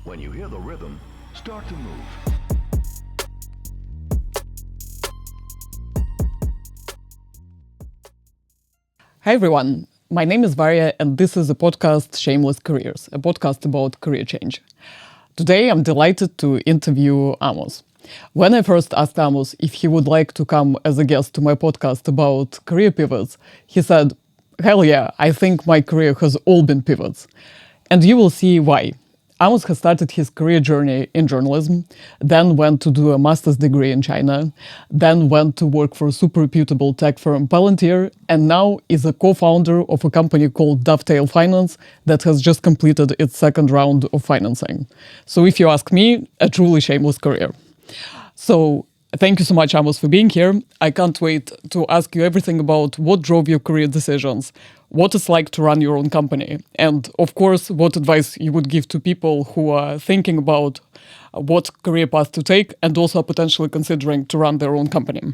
When you hear the rhythm, start to move. Hi everyone, my name is Varya and this is a podcast Shameless Careers, a podcast about career change. Today I'm delighted to interview Amos. When I first asked Amos if he would like to come as a guest to my podcast about career pivots, he said, "Hell yeah, I think my career has all been pivots." And you will see why. Amos has started his career journey in journalism, then went to do a master's degree in China, then went to work for a super reputable tech firm Palantir, and now is a co-founder of a company called Dovetail Finance that has just completed its second round of financing. So if you ask me, a truly shameless career. So thank you so much, Amos, for being here. I can't wait to ask you everything about what drove your career decisions, what it's like to run your own company, and of course, what advice you would give to people who are thinking about what career path to take and also potentially considering to run their own company.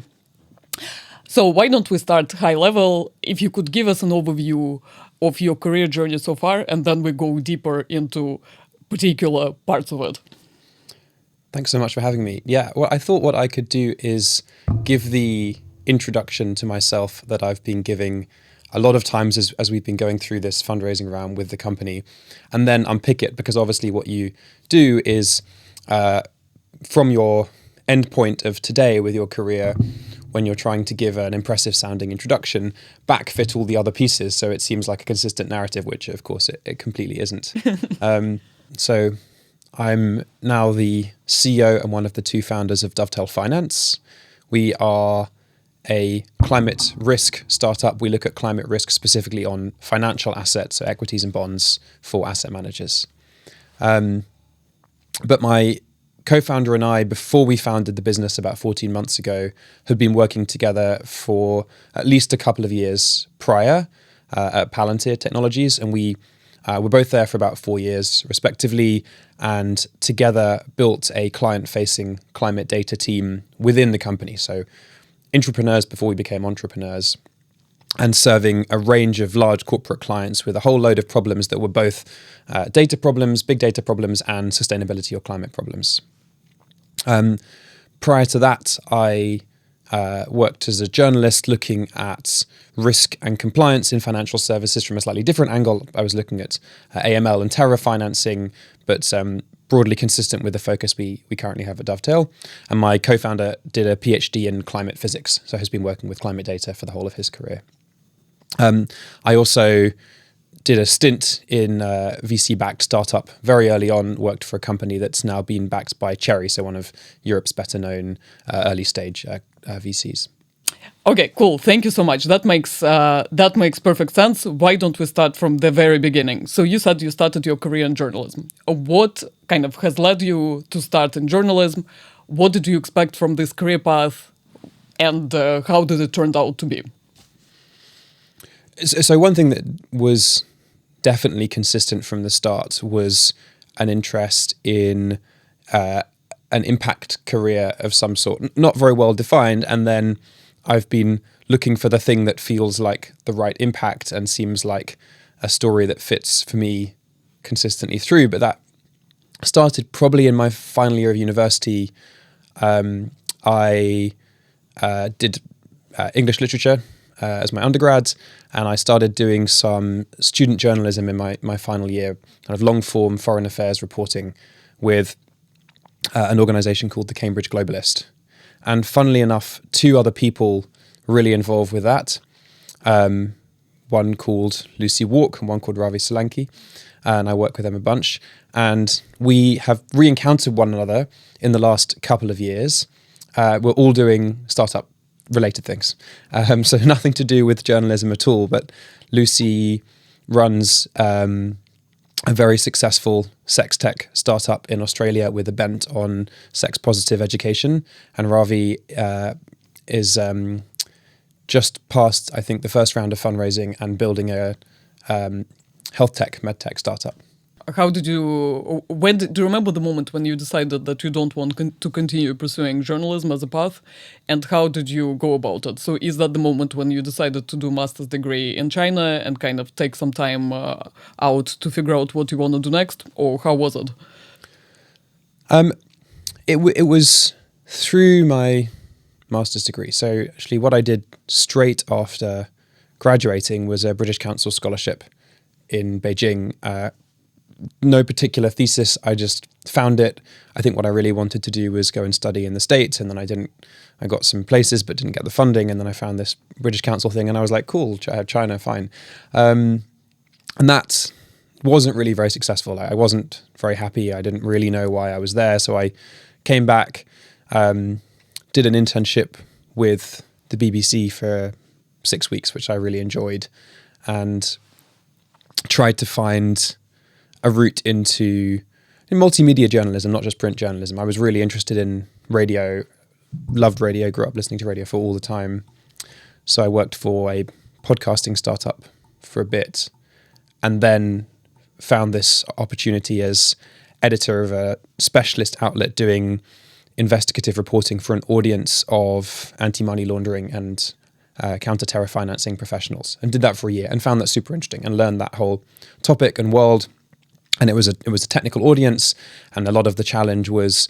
So why don't we start high level? If you could give us an overview of your career journey so far, and then we go deeper into particular parts of it. Thanks so much for having me. Yeah, well, I thought what I could do is give the introduction to myself that I've been giving a lot of times as we've been going through this fundraising round with the company, and then unpick it, because obviously what you do is from your end point of today with your career, when you're trying to give an impressive sounding introduction, backfit all the other pieces so it seems like a consistent narrative, which of course it completely isn't. So I'm now the CEO and one of the two founders of Dovetail Finance. We are a climate risk startup. We look at climate risk specifically on financial assets, so equities and bonds for asset managers. But my co-founder and I, before we founded the business about 14 months ago, had been working together for at least a couple of years prior at Palantir Technologies, and we were both there for about 4 years, respectively, and together built a client-facing climate data team within the company. So entrepreneurs before we became entrepreneurs, and serving a range of large corporate clients with a whole load of problems that were both data problems, big data problems, and sustainability or climate problems. Prior to that, I worked as a journalist looking at risk and compliance in financial services from a slightly different angle. I was looking at AML and terror financing, but broadly consistent with the focus we currently have at Dovetail. And my co-founder did a PhD in climate physics, so has been working with climate data for the whole of his career. I also did a stint in a VC-backed startup very early on, worked for a company that's now been backed by Cherry, so one of Europe's better-known early-stage VCs. Okay, cool. Thank you so much. That makes perfect sense. Why don't we start from the very beginning? So you said you started your career in journalism. What kind of has led you to start in journalism? What did you expect from this career path? And how did it turn out to be? So one thing that was definitely consistent from the start was an interest in an impact career of some sort, not very well defined. And then I've been looking for the thing that feels like the right impact and seems like a story that fits for me consistently through. But that started probably in my final year of university. I did English literature as my undergrad, and I started doing some student journalism in my final year, kind of long form foreign affairs reporting with an organization called the Cambridge Globalist. And funnily enough, two other people really involved with that. One called Lucy Walk and one called Ravi Solanki. And I work with them a bunch. And we have re-encountered one another in the last couple of years. We're all doing startup related things. So nothing to do with journalism at all. But Lucy runs a very successful sex tech startup in Australia with a bent on sex positive education. And Ravi is just past, I think, the first round of fundraising and building a health tech, med tech startup. How did you, do you remember the moment when you decided that you don't want to continue pursuing journalism as a path? And how did you go about it? So is that the moment when you decided to do master's degree in China and kind of take some time out to figure out what you want to do next? Or how was it? It was through my master's degree. So actually what I did straight after graduating was a British Council scholarship in Beijing. No particular thesis, I just found it. I think what I really wanted to do was go and study in the States, and then I got some places but didn't get the funding, and then I found this British Council thing and I was like, cool, China, fine. And that wasn't really very successful. I wasn't very happy. I didn't really know why I was there. So I came back, did an internship with the BBC for 6 weeks, which I really enjoyed, and tried to find a route into multimedia journalism, not just print journalism. I was really interested in radio, loved radio, grew up listening to radio for all the time. So I worked for a podcasting startup for a bit, and then found this opportunity as editor of a specialist outlet doing investigative reporting for an audience of anti-money laundering and counter-terror financing professionals, and did that for a year and found that super interesting and learned that whole topic and world. And it was a technical audience, and a lot of the challenge was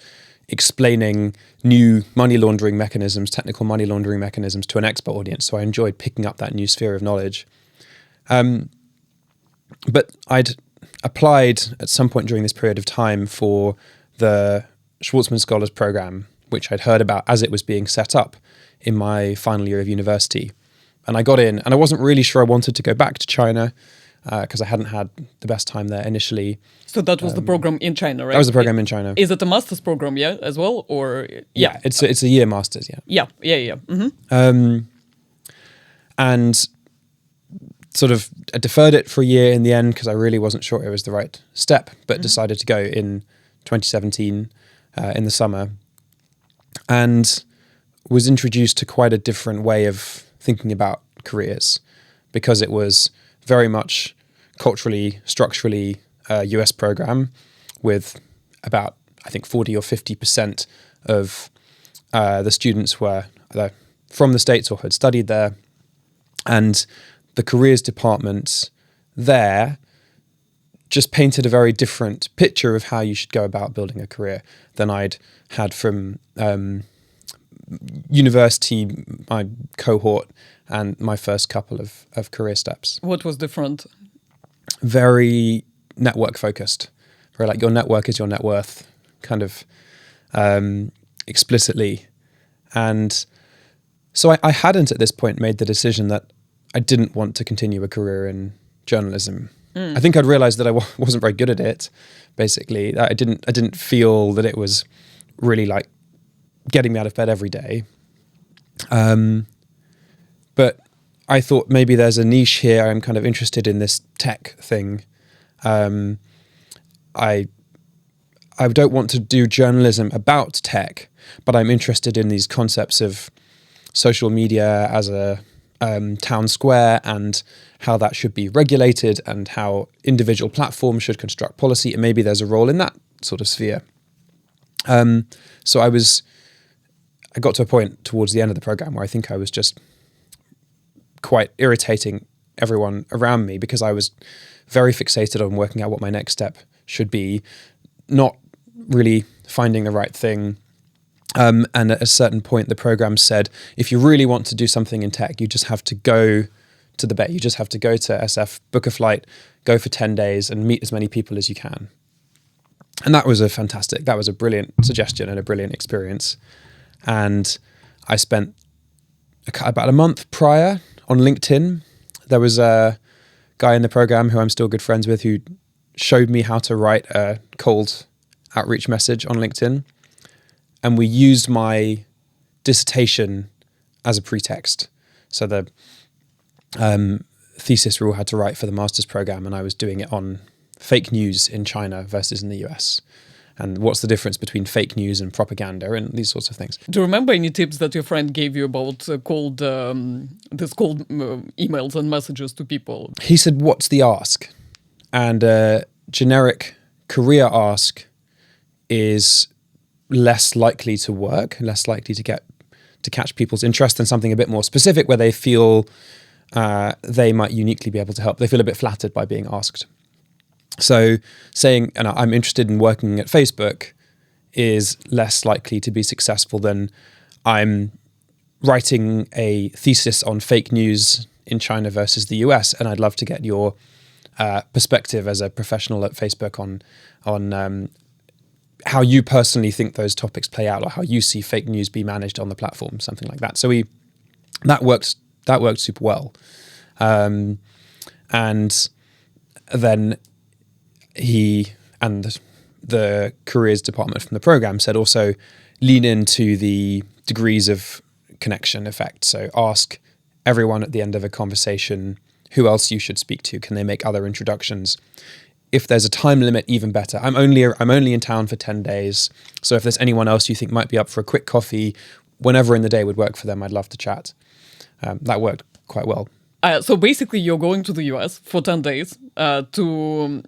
explaining new money laundering mechanisms, technical money laundering mechanisms to an expert audience. So I enjoyed picking up that new sphere of knowledge. But I'd applied at some point during this period of time for the Schwarzman Scholars Program, which I'd heard about as it was being set up in my final year of university. And I got in, and I wasn't really sure I wanted to go back to China because I hadn't had the best time there initially. So that was the program in China, right? That was the program in China. Is it a master's program, yeah, as well? Or yeah, it's a year master's, yeah. Yeah. Mm-hmm. And sort of I deferred it for a year in the end because I really wasn't sure it was the right step, but decided to go in 2017 in the summer, and was introduced to quite a different way of thinking about careers, because it was very much culturally, structurally US program with about, I think, 40 or 50% of the students were either from the States or had studied there. And the careers department there just painted a very different picture of how you should go about building a career than I'd had from university, my cohort, and my first couple of career steps. What was different? Very network focused. Very like your network is your net worth, kind of explicitly. And so I hadn't at this point made the decision that I didn't want to continue a career in journalism. I think I'd realized that I wasn't very good at it, basically. I didn't feel that it was really like getting me out of bed every day. But I thought maybe there's a niche here. I'm kind of interested in this tech thing. I don't want to do journalism about tech, but I'm interested in these concepts of social media as a town square and how that should be regulated and how individual platforms should construct policy. And maybe there's a role in that sort of sphere. So I got to a point towards the end of the program where I think I was just quite irritating everyone around me because I was very fixated on working out what my next step should be, not really finding the right thing. And at a certain point, the program said, if you really want to do something in tech, you just have to go to the Bay. You just have to go to SF, book a flight, go for 10 days and meet as many people as you can. And that was a brilliant suggestion and a brilliant experience. And I spent about a month prior on LinkedIn. There was a guy in the program who I'm still good friends with who showed me how to write a cold outreach message on LinkedIn. And we used my dissertation as a pretext. So the thesis we all had to write for the master's program, and I was doing it on fake news in China versus in the US. And what's the difference between fake news and propaganda and these sorts of things. Do you remember any tips that your friend gave you about cold emails and messages to people? He said, what's the ask? And a generic career ask is less likely to work, less likely to catch people's interest than something a bit more specific where they feel they might uniquely be able to help. They feel a bit flattered by being asked. So saying, I'm interested in working at Facebook is less likely to be successful than I'm writing a thesis on fake news in China versus the US, and I'd love to get your perspective as a professional at Facebook on how you personally think those topics play out, or how you see fake news be managed on the platform, something like that. So that worked super well, and then he and the careers department from the program said also lean into the degrees of connection effect. So ask everyone at the end of a conversation who else you should speak to. Can they make other introductions? If there's a time limit, even better. I'm only in town for 10 days. So if there's anyone else you think might be up for a quick coffee, whenever in the day would work for them, I'd love to chat. That worked quite well. So basically, you're going to the US for 10 days to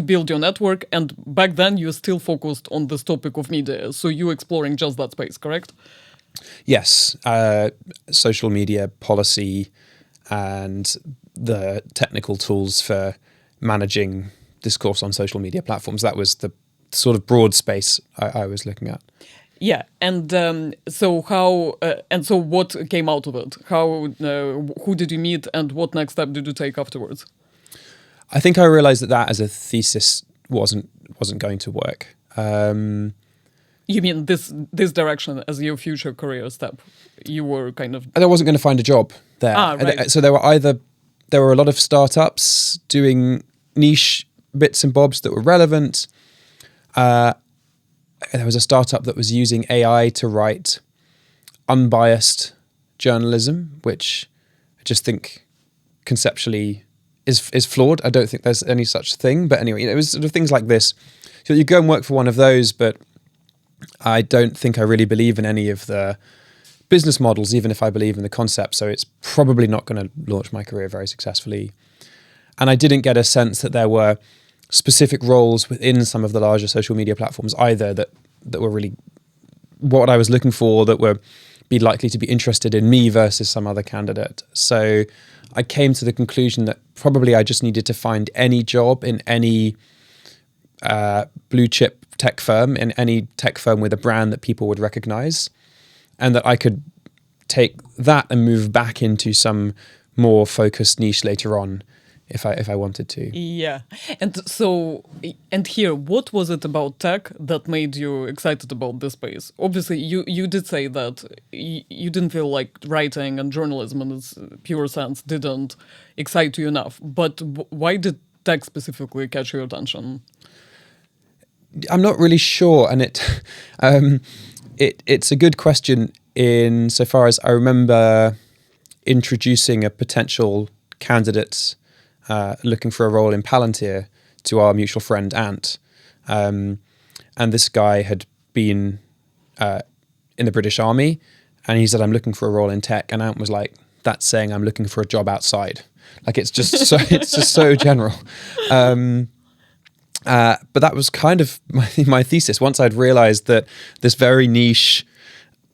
build your network. And back then, you're still focused on this topic of media. So you're exploring just that space, correct? Yes. Social media policy and the technical tools for managing discourse on social media platforms. That was the sort of broad space I was looking at. Yeah, and so what came out of it? Who did you meet, and what next step did you take afterwards? I think I realized that as a thesis wasn't going to work. You mean this direction as your future career step? You were kind of... And I wasn't going to find a job there. Right. So there were a lot of startups doing niche bits and bobs that were relevant. There was a startup that was using AI to write unbiased journalism, which I just think conceptually is flawed. I don't think there's any such thing. But anyway, it was sort of things like this. So you go and work for one of those, but I don't think I really believe in any of the business models, even if I believe in the concept. So it's probably not going to launch my career very successfully. And I didn't get a sense that there were specific roles within some of the larger social media platforms either that were really what I was looking for, that were be likely to be interested in me versus some other candidate. So I came to the conclusion that probably I just needed to find any job in any blue chip tech firm, in any tech firm with a brand that people would recognize, and that I could take that and move back into some more focused niche later on if I wanted to. Yeah. And here, what was it about tech that made you excited about this space? Obviously, you did say that you didn't feel like writing and journalism in its pure sense didn't excite you enough. But why did tech specifically catch your attention? I'm not really sure, and it's a good question insofar as I remember introducing a potential candidate looking for a role in Palantir to our mutual friend Ant, and this guy had been in the British Army, and he said, "I'm looking for a role in tech," and Ant was like, "That's saying I'm looking for a job outside." Like it's just so general. But that was kind of my thesis. Once I'd realized that this very niche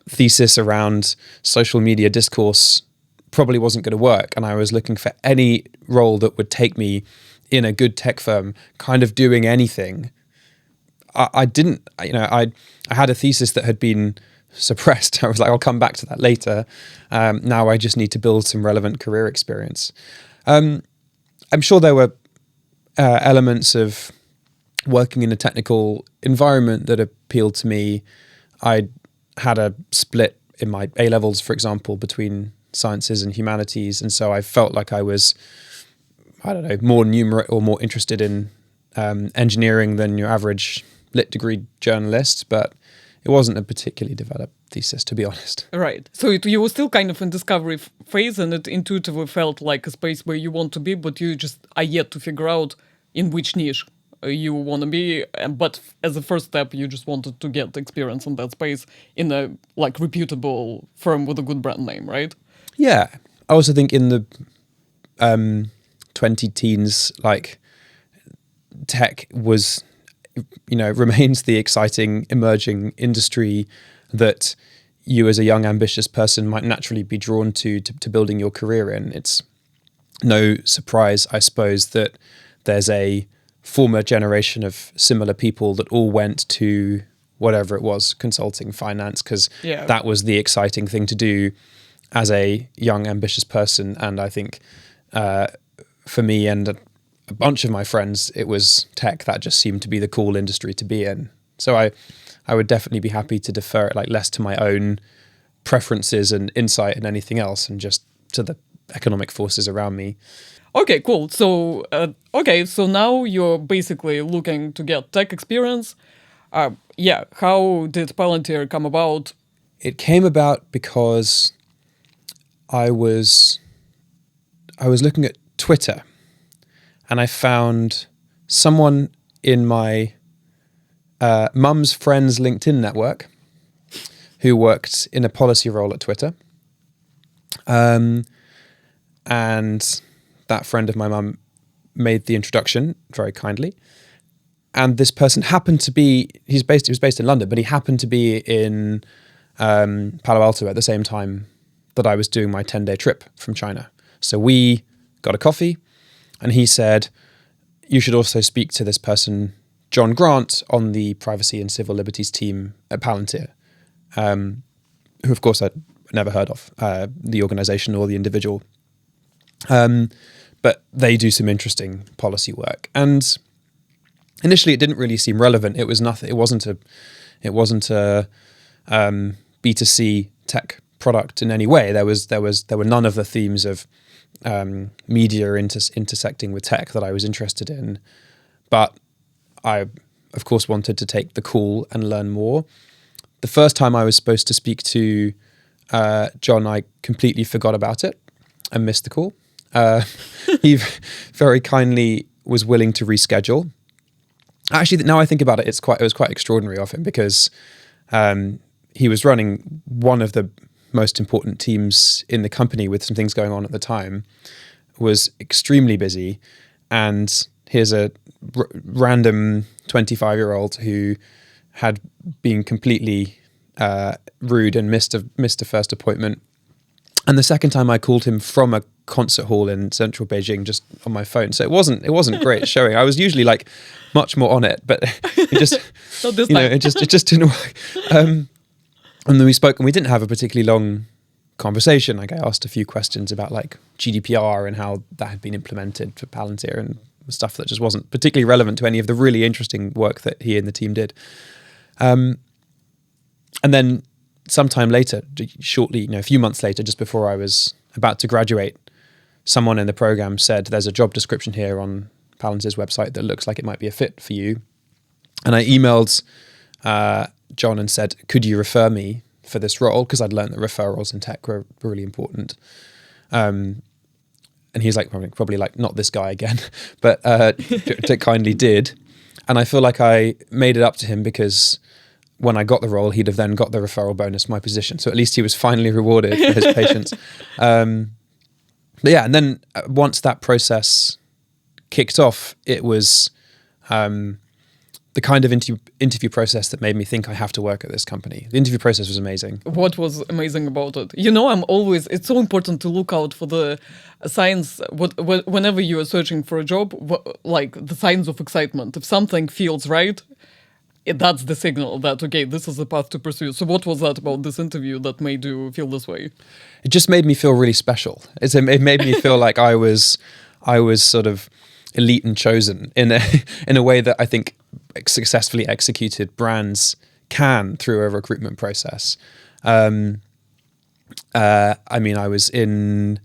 thesis around social media discourse probably wasn't going to work, and I was looking for any role that would take me in a good tech firm, kind of doing anything. I had a thesis that had been suppressed. I was like, I'll come back to that later. Now I just need to build some relevant career experience. I'm sure there were elements of working in a technical environment that appealed to me. I had a split in my A-levels, for example, between sciences and humanities, and so I felt like I was, more numerate or more interested in engineering than your average lit degree journalist, but it wasn't a particularly developed thesis, to be honest. Right. So you were still kind of in discovery phase, and it intuitively felt like a space where you want to be, but you just are yet to figure out in which niche you want to be. But as a first step, you just wanted to get experience in that space in a reputable firm with a good brand name, right? Yeah. I also think in the 20 teens, tech was, remains the exciting emerging industry that you as a young ambitious person might naturally be drawn to building your career in. It's no surprise, I suppose, that there's a former generation of similar people that all went to whatever it was, consulting, finance, because Yeah. that was the exciting thing to do as a young, ambitious person. And I think for me and a bunch of my friends, it was tech that just seemed to be the cool industry to be in. So I would definitely be happy to defer it like less to my own preferences and insight and anything else, and just to the economic forces around me. Okay, cool. So, so now you're basically looking to get tech experience. How did Palantir come about? It came about because I was looking at Twitter, and I found someone in my mum's friend's LinkedIn network who worked in a policy role at Twitter. And that friend of my mum made the introduction very kindly. And this person happened to be, he was based in London, but he happened to be in Palo Alto at the same time that I was doing my 10-day trip from China. So we got a coffee, and he said, you should also speak to this person, John Grant, on the privacy and civil liberties team at Palantir, who of course I'd never heard of, the organization or the individual. But they do some interesting policy work. And initially it didn't really seem relevant. It was nothing. It wasn't a B2C tech product in any way. There were none of the themes of media intersecting with tech that I was interested in. But I, of course, wanted to take the call and learn more. The first time I was supposed to speak to John, I completely forgot about it and missed the call. He very kindly was willing to reschedule. Actually, now I think about it, it was quite extraordinary of him, because he was running one of the most important teams in the company with some things going on at the time, was extremely busy, and here's a random 25-year-old who had been completely rude and missed a first appointment. And the second time I called him from a concert hall in central Beijing just on my phone. So it wasn't great showing. I was usually like much more on it, but it just it just didn't work. And then we spoke, and we didn't have a particularly long conversation. Like, I asked a few questions about like GDPR and how that had been implemented for Palantir and stuff that just wasn't particularly relevant to any of the really interesting work that he and the team did. And then sometime later, shortly, a few months later, just before I was about to graduate, someone in the program said, there's a job description here on Palantir's website that looks like it might be a fit for you. And I emailed John and said, could you refer me for this role? Because I'd learned that referrals in tech were really important. And he's like, probably like, not this guy again, but kindly did. And I feel like I made it up to him, because when I got the role, he'd have then got the referral bonus, my position. So at least he was finally rewarded for his patience. But yeah, and then once that process kicked off, it was the kind of interview process that made me think I have to work at this company. The interview process was amazing. What was amazing about it? It's so important to look out for the signs, whenever you are searching for a job, like the signs of excitement. If something feels right, that's the signal that, okay, this is the path to pursue. So what was that about this interview that made you feel this way? It just made me feel really special. It made me feel like I was sort of elite and chosen in a way that I think successfully executed brands can through a recruitment process. I was in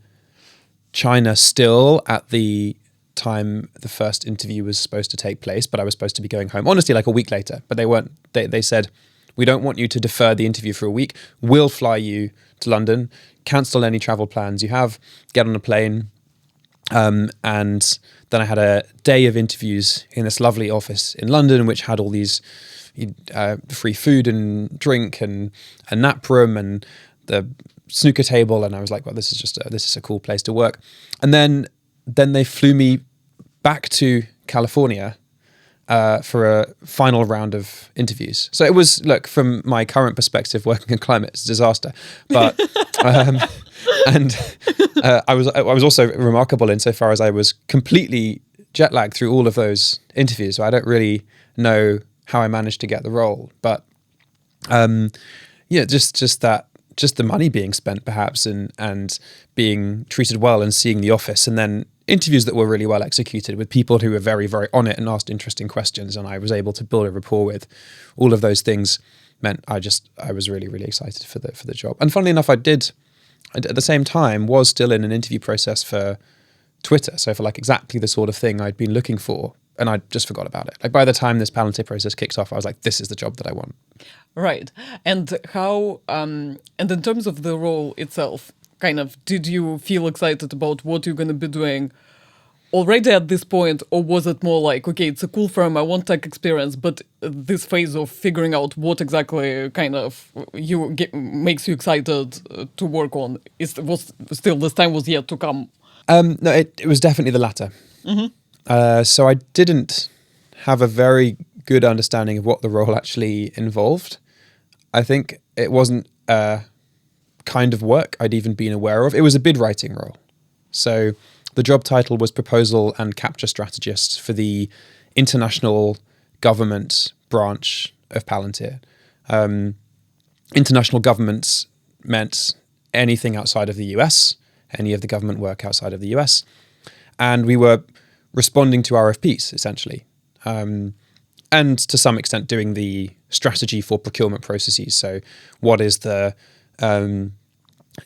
China still at the time the first interview was supposed to take place, but I was supposed to be going home, honestly, like a week later. But they weren't. They said, we don't want you to defer the interview for a week. We'll fly you to London, cancel any travel plans you have, get on a plane. And then I had a day of interviews in this lovely office in London, which had all these free food and drink and a nap room and the snooker table. And I was like, well, this is a cool place to work. And then they flew me back to California for a final round of interviews. So it was, look, from my current perspective, working in climate, it's a disaster. But I was also remarkable insofar as I was completely jet lagged through all of those interviews. So I don't really know how I managed to get the role, but Yeah, just the money being spent perhaps, and being treated well, and seeing the office, and then interviews that were really well executed with people who were very, very on it and asked interesting questions, and I was able to build a rapport with. All of those things meant I was really, really excited for the job. And funnily enough, I at the same time was still in an interview process for Twitter, so for like exactly the sort of thing I'd been looking for, and I just forgot about it. Like by the time this Palantir process kicked off, I was like, this is the job that I want. Right. And how, and in terms of the role itself, kind of, did you feel excited about what you're going to be doing already at this point, or was it more like, okay, it's a cool firm, I want tech experience, but this phase of figuring out what exactly kind of makes you excited to work on was still, this time was yet to come? No, it was definitely the latter. So I didn't have a very good understanding of what the role actually involved. I think it wasn't a kind of work I'd even been aware of. It was a bid writing role. So the job title was Proposal and Capture Strategist for the international government branch of Palantir. International governments meant anything outside of the US, any of the government work outside of the US. And we were responding to RFPs, essentially. And to some extent doing the strategy for procurement processes. So what is the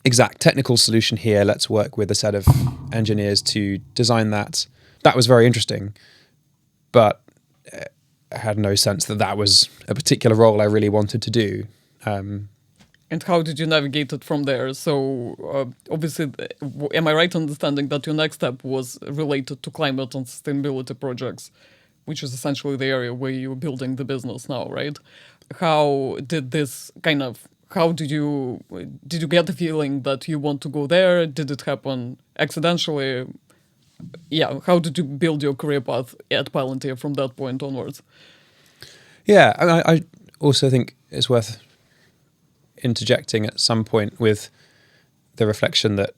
exact technical solution here? Let's work with a set of engineers to design that. That was very interesting, but I had no sense that was a particular role I really wanted to do. And how did you navigate it from there? So obviously, am I right in understanding that your next step was related to climate and sustainability projects, which is essentially the area where you're building the business now, right? How did this kind of, did you get the feeling that you want to go there? Did it happen accidentally? Yeah, how did you build your career path at Palantir from that point onwards? Yeah, I also think it's worth interjecting at some point with the reflection that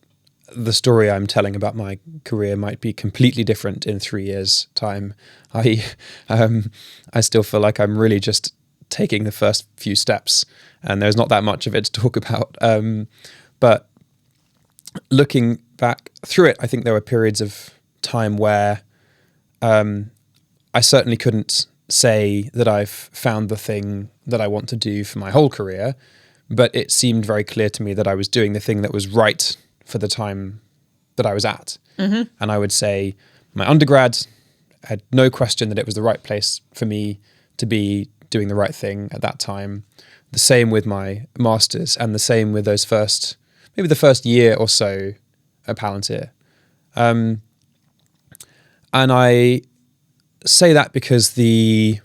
the story I'm telling about my career might be completely different in 3 years' time. I still feel like I'm really just taking the first few steps, and there's not that much of it to talk about. But looking back through it, I think there were periods of time where I certainly couldn't say that I've found the thing that I want to do for my whole career, but it seemed very clear to me that I was doing the thing that was right for the time that I was at. Mm-hmm. And I would say my undergrad had no question that it was the right place for me to be doing the right thing at that time. The same with my masters, and the same with those maybe the first year or so at Palantir. And I say that because the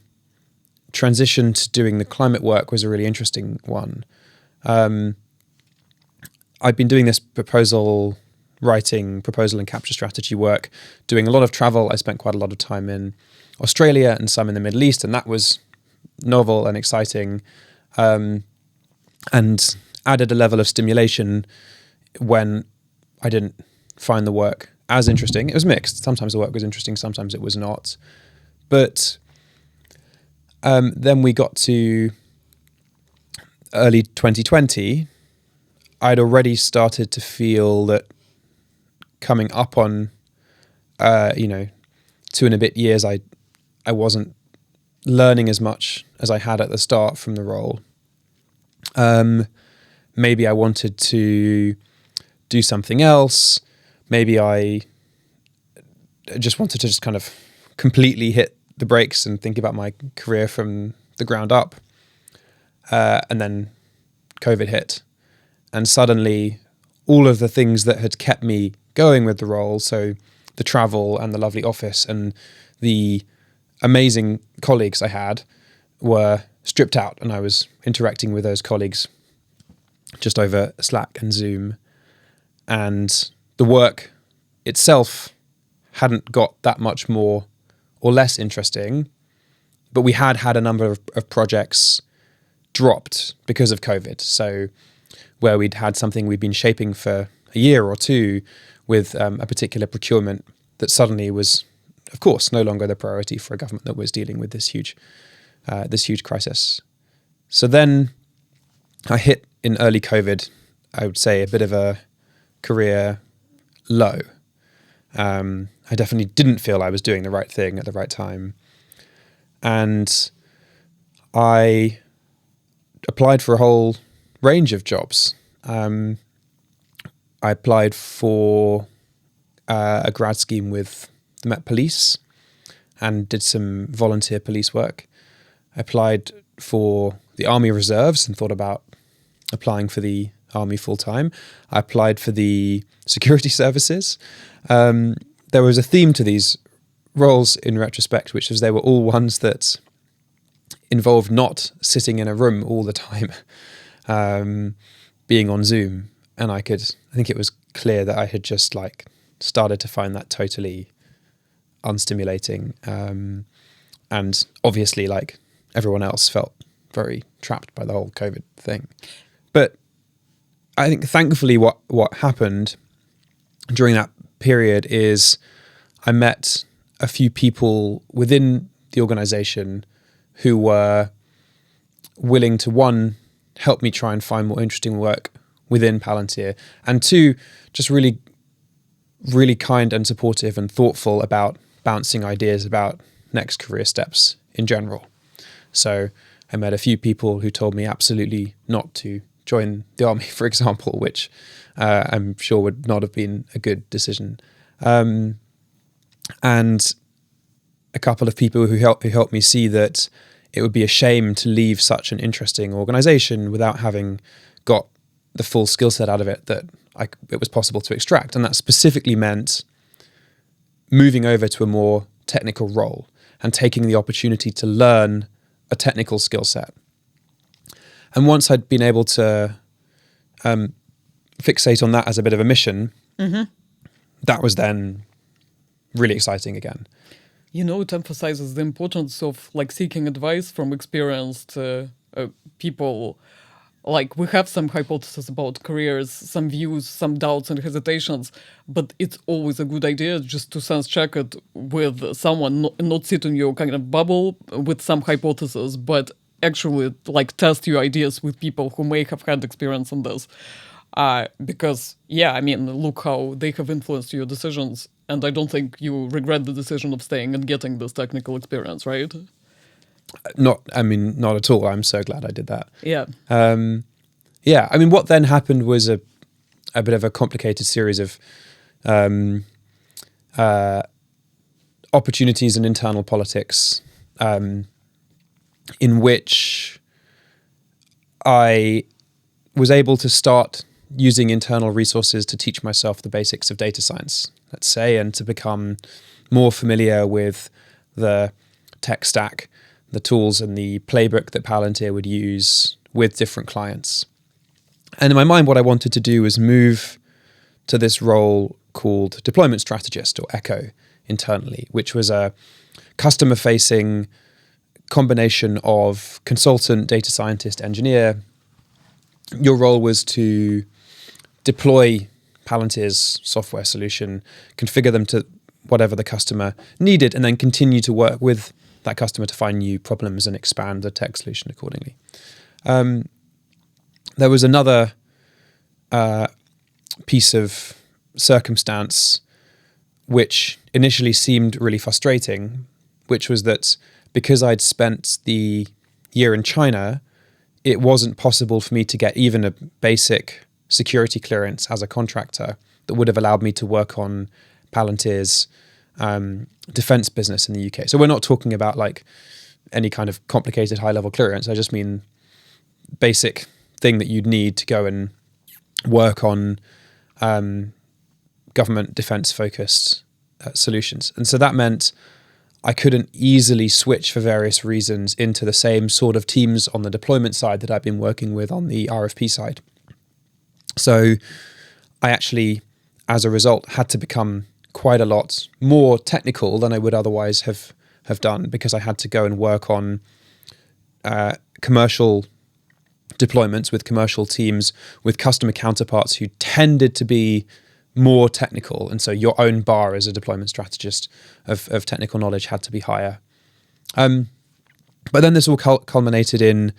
transition to doing the climate work was a really interesting one. I've been doing this proposal and capture strategy work, doing a lot of travel. I spent quite a lot of time in Australia and some in the Middle East, and that was novel and exciting, and added a level of stimulation when I didn't find the work as interesting. It was mixed. Sometimes the work was interesting, sometimes it was not. But then we got to early 2020, I'd already started to feel that coming up on, 2 and a bit years, I wasn't learning as much as I had at the start from the role. Maybe I wanted to do something else. Maybe I just wanted to kind of completely hit the brakes and think about my career from the ground up. And then COVID hit. And suddenly all of the things that had kept me going with the role, so the travel and the lovely office and the amazing colleagues I had, were stripped out, and I was interacting with those colleagues just over Slack and Zoom. And the work itself hadn't got that much more or less interesting, but we had a number of projects dropped because of COVID. So where we'd had something we'd been shaping for a year or two with a particular procurement that suddenly was, of course, no longer the priority for a government that was dealing with this huge crisis. So then I hit in early COVID, I would say, a bit of a career low. I definitely didn't feel I was doing the right thing at the right time. And I applied for a whole range of jobs. I applied for a grad scheme with the Met Police and did some volunteer police work. I applied for the Army Reserves and thought about applying for the Army full-time. I applied for the security services. There was a theme to these roles in retrospect, which was they were all ones that involved not sitting in a room all the time, being on Zoom. And I think it was clear that I had just like started to find that totally unstimulating. And obviously, like everyone else, felt very trapped by the whole COVID thing. But I think thankfully what happened during that period is I met a few people within the organization who were willing to, one, help me try and find more interesting work within Palantir, and two, just really, really kind and supportive and thoughtful about bouncing ideas about next career steps in general. So I met a few people who told me absolutely not to join the army, for example, which I'm sure would not have been a good decision. And a couple of people who helped me see that it would be a shame to leave such an interesting organization without having got the full skill set out of it that it was possible to extract. And that specifically meant moving over to a more technical role and taking the opportunity to learn a technical skill set. And once I'd been able to fixate on that as a bit of a mission, that was then really exciting again. You know, it emphasizes the importance of like seeking advice from experienced people. Like we have some hypotheses about careers, some views, some doubts and hesitations, but it's always a good idea just to sense check it with someone, not sit in your kind of bubble with some hypothesis, but actually like test your ideas with people who may have had experience in this. Because, yeah, I mean, look how they have influenced your decisions. And I don't think you regret the decision of staying and getting this technical experience, right? Not at all. I'm so glad I did that. Yeah. Yeah. I mean, what then happened was a bit of a complicated series of opportunities and internal politics in which I was able to start using internal resources to teach myself the basics of data science, let's say, and to become more familiar with the tech stack, the tools and the playbook that Palantir would use with different clients. And in my mind, what I wanted to do was move to this role called deployment strategist, or ECHO internally, which was a customer-facing combination of consultant, data scientist, engineer. Your role was to deploy Palantir's software solution, configure them to whatever the customer needed, and then continue to work with that customer to find new problems and expand the tech solution accordingly. There was another piece of circumstance which initially seemed really frustrating, which was that because I'd spent the year in China, it wasn't possible for me to get even a basic security clearance as a contractor that would have allowed me to work on Palantir's defense business in the UK. So we're not talking about like any kind of complicated high-level clearance. I just mean basic thing that you'd need to go and work on government defense-focused solutions. And so that meant I couldn't easily switch for various reasons into the same sort of teams on the deployment side that I've been working with on the RFP side. So I actually, as a result, had to become quite a lot more technical than I would otherwise have done, because I had to go and work on commercial deployments with commercial teams, with customer counterparts who tended to be more technical. And so your own bar as a deployment strategist of technical knowledge had to be higher. But then this all culminated in,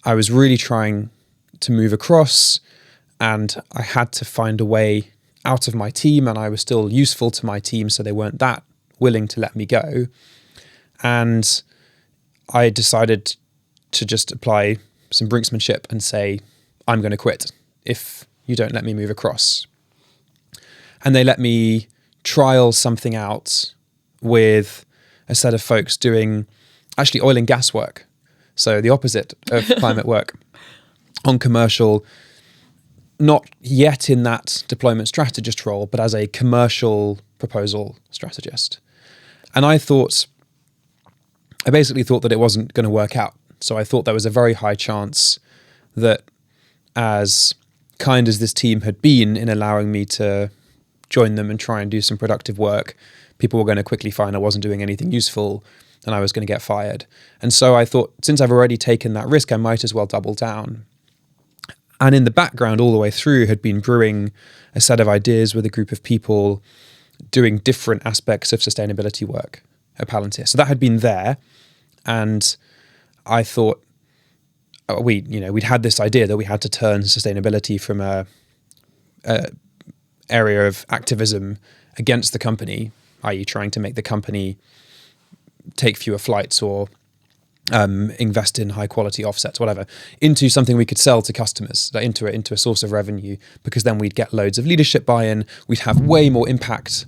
I was really trying to move across, and I had to find a way out of my team, and I was still useful to my team, so they weren't that willing to let me go. And I decided to just apply some brinksmanship and say, I'm going to quit if you don't let me move across. And they let me trial something out with a set of folks doing actually oil and gas work. So the opposite of climate work on commercial, not yet in that deployment strategist role, but as a commercial proposal strategist. And I basically thought that it wasn't going to work out. So I thought there was a very high chance that, as kind as this team had been in allowing me to join them and try and do some productive work, people were going to quickly find I wasn't doing anything useful and I was going to get fired. And so I thought, since I've already taken that risk, I might as well double down. And in the background, all the way through, had been brewing a set of ideas with a group of people doing different aspects of sustainability work at Palantir. So that had been there. And I thought, we'd had this idea that we had to turn sustainability from a area of activism against the company, i.e. trying to make the company take fewer flights or invest in high quality offsets, whatever, into something we could sell to customers, into a source of revenue, because then we'd get loads of leadership buy-in. We'd have way more impact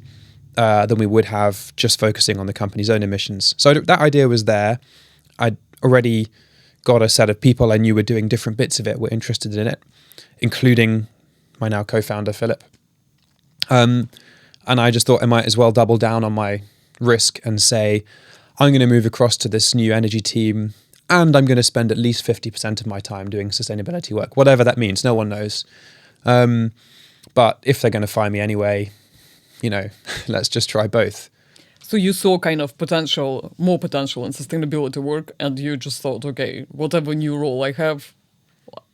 than we would have just focusing on the company's own emissions. So that idea was there. I'd already got a set of people I knew were doing different bits of it, were interested in it, including my now co-founder, Philip. And I just thought I might as well double down on my risk and say, I'm going to move across to this new energy team, and I'm going to spend at least 50% of my time doing sustainability work, whatever that means. No one knows. But if they're going to fire me anyway, let's just try both. So you saw kind of more potential in sustainability work, and you just thought, okay, whatever new role I have,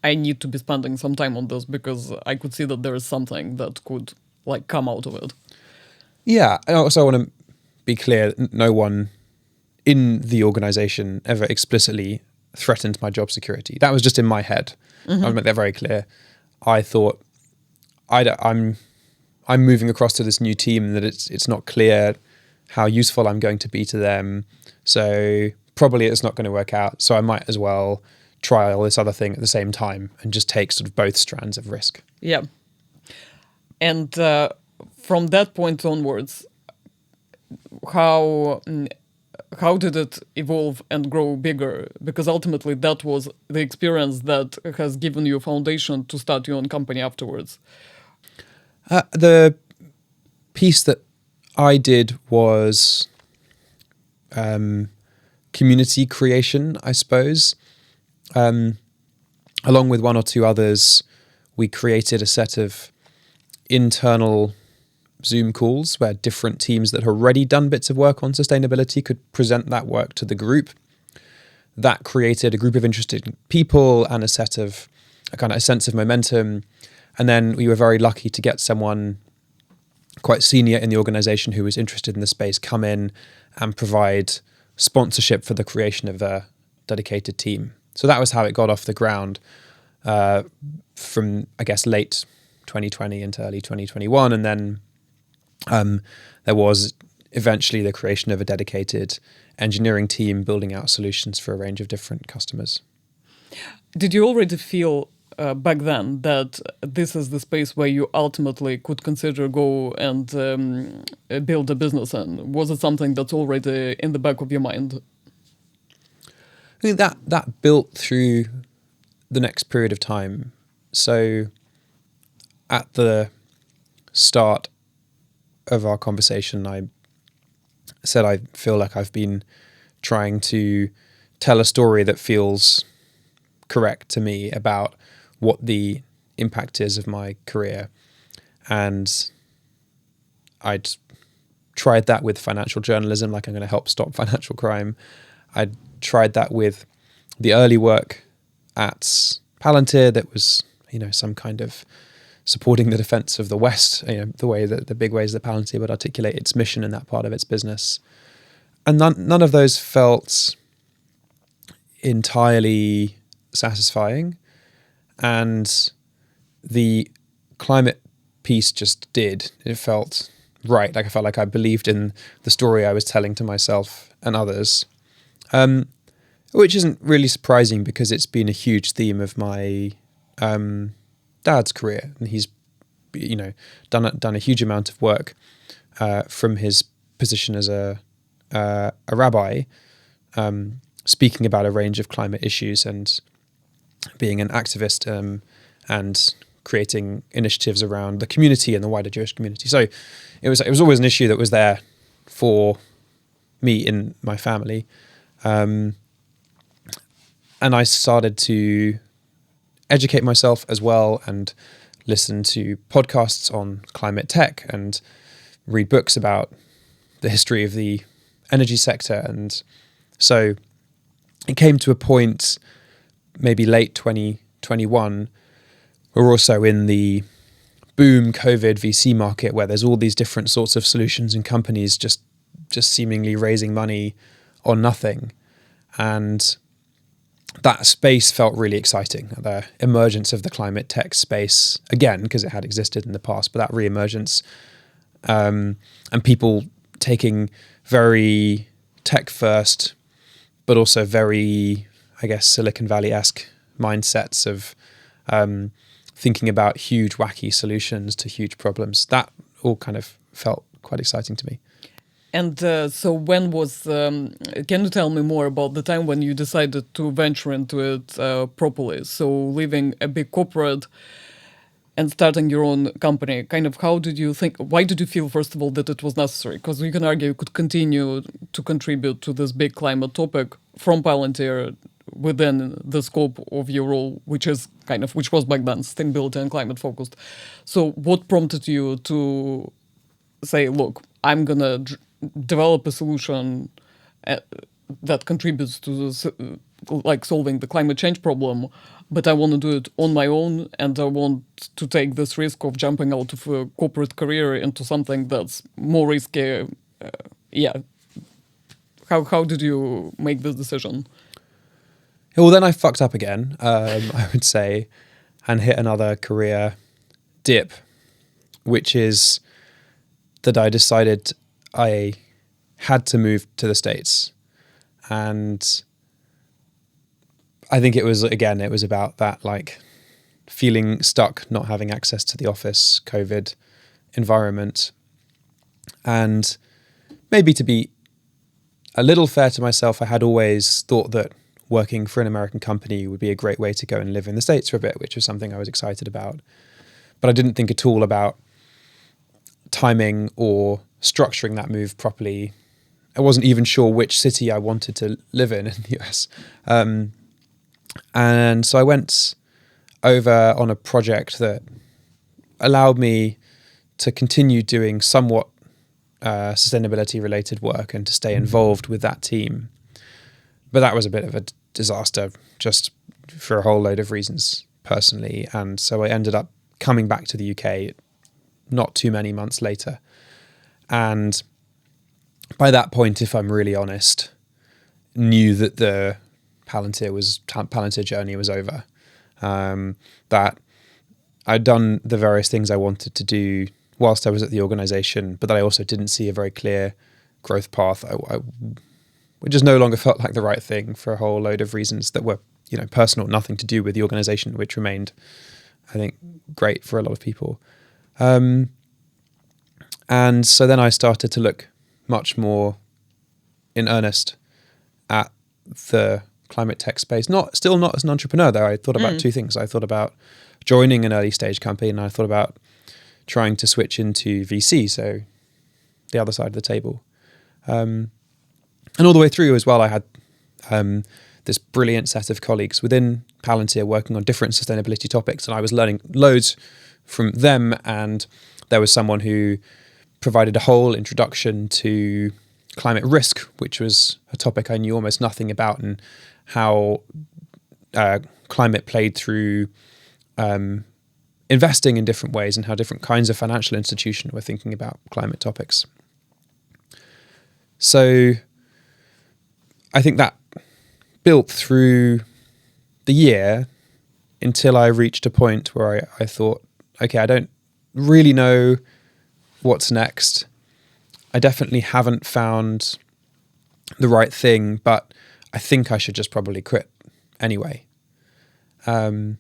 I need to be spending some time on this because I could see that there is something that could come out of it. Yeah. I also want to be clear, no one in the organization ever explicitly threatened my job security. That was just in my head. Mm-hmm. I'll make that very clear. I thought I'm moving across to this new team, that it's not clear how useful I'm going to be to them. So probably it's not going to work out. So I might as well try all this other thing at the same time and just take sort of both strands of risk. Yeah. And from that point onwards, how did it evolve and grow bigger? Because ultimately that was the experience that has given you a foundation to start your own company afterwards. The piece that I did was community creation, I suppose. Along with one or two others, we created a set of internal Zoom calls where different teams that had already done bits of work on sustainability could present that work to the group. That created a group of interested people and a sense of momentum. And then we were very lucky to get someone quite senior in the organization who was interested in the space come in and provide sponsorship for the creation of a dedicated team. So that was how it got off the ground from, I guess, late 2020 into early 2021. And then there was eventually the creation of a dedicated engineering team building out solutions for a range of different customers. Did you already feel back then that this is the space where you ultimately could consider go and build a business in? Was it something that's already in the back of your mind? I think that built through the next period of time. So at the start of our conversation, I said I feel like I've been trying to tell a story that feels correct to me about what the impact is of my career. And I'd tried that with financial journalism, like I'm going to help stop financial crime. I'd tried that with the early work at Palantir that was, some kind of supporting the defense of the West, the big ways that Palantir would articulate its mission in that part of its business. And none of those felt entirely satisfying. And the climate piece just did. It felt right. Like I felt like I believed in the story I was telling to myself and others, which isn't really surprising because it's been a huge theme of my dad's career, and he's done a huge amount of work from his position as a rabbi, speaking about a range of climate issues and being an activist and creating initiatives around the community and the wider Jewish community. So it was always an issue that was there for me in my family. And I started to educate myself as well and listen to podcasts on climate tech and read books about the history of the energy sector. And so it came to a point, maybe late 2021, we're also in the boom COVID VC market where there's all these different sorts of solutions and companies just seemingly raising money on nothing. And that space felt really exciting, the emergence of the climate tech space, again, because it had existed in the past, but that re-emergence and people taking very tech first, but also very, I guess, Silicon Valley-esque mindsets of thinking about huge, wacky solutions to huge problems. That all kind of felt quite exciting to me. And so when was, can you tell me more about the time when you decided to venture into it properly? So leaving a big corporate and starting your own company, kind of how did you think, why did you feel, first of all, that it was necessary? Because you can argue you could continue to contribute to this big climate topic from Palantir within the scope of your role, which was back then sustainability and climate focused. So what prompted you to say, look, I'm going to develop a solution that contributes to solving the climate change problem, but I want to do it on my own, and I want to take this risk of jumping out of a corporate career into something that's more risky. How did you make this decision? Well, then I fucked up again, I would say, and hit another career dip, which is that I decided I had to move to the States. And I think it was about that, like, feeling stuck, not having access to the office, COVID environment. And maybe to be a little fair to myself, I had always thought that working for an American company would be a great way to go and live in the States for a bit, which was something I was excited about. But I didn't think at all about timing or structuring that move properly. I wasn't even sure which city I wanted to live in the US. And so I went over on a project that allowed me to continue doing somewhat sustainability related work and to stay involved with that team. But that was a bit of a disaster just for a whole load of reasons personally. And so I ended up coming back to the UK not too many months later. And by that point, if I'm really honest, knew that the Palantir journey was over. That I'd done the various things I wanted to do whilst I was at the organization, but that I also didn't see a very clear growth path. It just no longer felt like the right thing for a whole load of reasons that were, personal, nothing to do with the organization, which remained, I think, great for a lot of people. And so then I started to look much more in earnest at the climate tech space. Still not as an entrepreneur though. I thought about two things. I thought about joining an early stage company, and I thought about trying to switch into VC, so the other side of the table. And all the way through as well, I had this brilliant set of colleagues within Palantir working on different sustainability topics, and I was learning loads from them. And there was someone who provided a whole introduction to climate risk, which was a topic I knew almost nothing about, and how climate played through investing in different ways, and how different kinds of financial institutions were thinking about climate topics. So I think that built through the year until I reached a point where I thought, okay, I don't really know what's next. I definitely haven't found the right thing, but I think I should just probably quit anyway. That